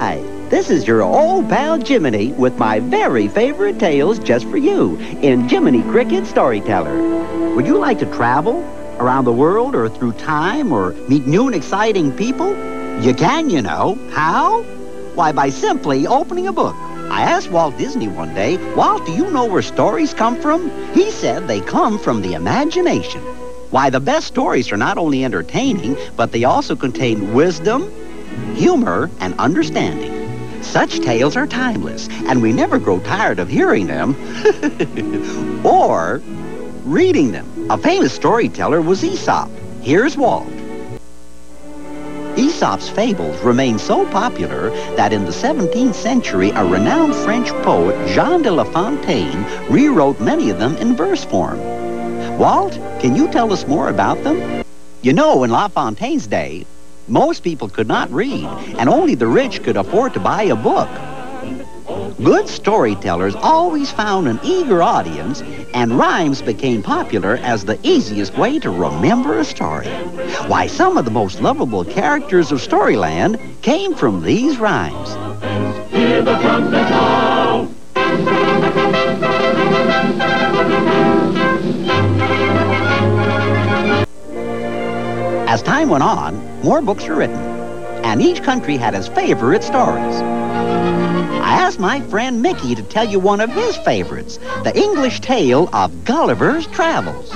Hi, this is your old pal Jiminy with my very favorite tales just for you in Jiminy Cricket Storyteller. Would you like to travel around the world or through time or meet new and exciting people? You can, you know. How? Why, by simply opening a book. I asked Walt Disney one day, Walt, do you know where stories come from? He said they come from the imagination. Why, the best stories are not only entertaining, but they also contain wisdom, humor, and understanding. Such tales are timeless, and we never grow tired of hearing them or reading them. A famous storyteller was Aesop. Here's Walt. Aesop's fables remained so popular that in the 17th century, a renowned French poet, Jean de La Fontaine, rewrote many of them in verse form. Walt, can you tell us more about them? You know, in La Fontaine's day, most people could not read, and only the rich could afford to buy a book. Good storytellers always found an eager audience, and rhymes became popular as the easiest way to remember a story. Why, some of the most lovable characters of Storyland came from these rhymes. Hear the trumpet call. As time went on, more books were written, and each country had its favorite stories. I asked my friend Mickey to tell you one of his favorites, the English tale of Gulliver's Travels.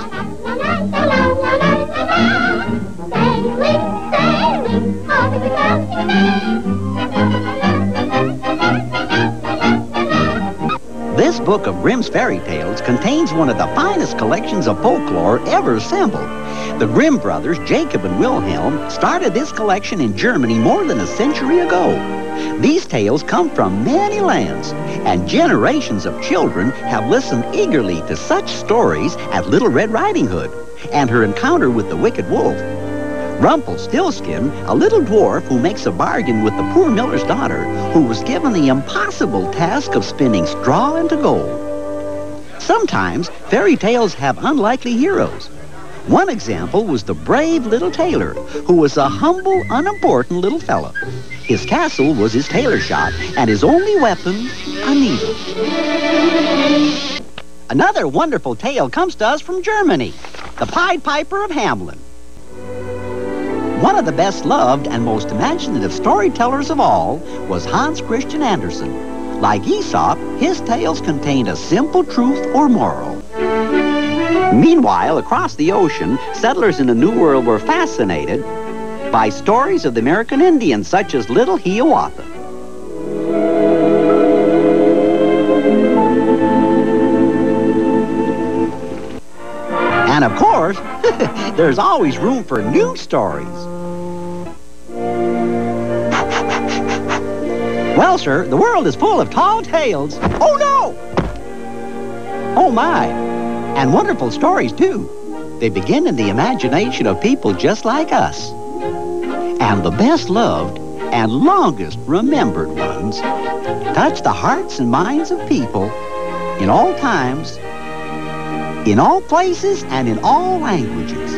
This book of Grimm's fairy tales contains one of the finest collections of folklore ever assembled. The Grimm brothers, Jacob and Wilhelm, started this collection in Germany more than a century ago. These tales come from many lands, and generations of children have listened eagerly to such stories as Little Red Riding Hood and her encounter with the Wicked Wolf. Rumpelstiltskin, a little dwarf who makes a bargain with the poor miller's daughter, who was given the impossible task of spinning straw into gold. Sometimes fairy tales have unlikely heroes. One example was the brave little tailor, who was a humble, unimportant little fellow. His castle was his tailor shop, and his only weapon, a needle. Another wonderful tale comes to us from Germany, the Pied Piper of Hamelin. One of the best-loved and most imaginative storytellers of all was Hans Christian Andersen. Like Aesop, his tales contained a simple truth or moral. Meanwhile, across the ocean, settlers in the New World were fascinated by stories of the American Indians, such as Little Hiawatha. And of course, there's always room for new stories. Well, sir, the world is full of tall tales. Oh, no! Oh, my. And wonderful stories, too. They begin in the imagination of people just like us. And the best-loved and longest-remembered ones touch the hearts and minds of people in all times, in all places, and in all languages.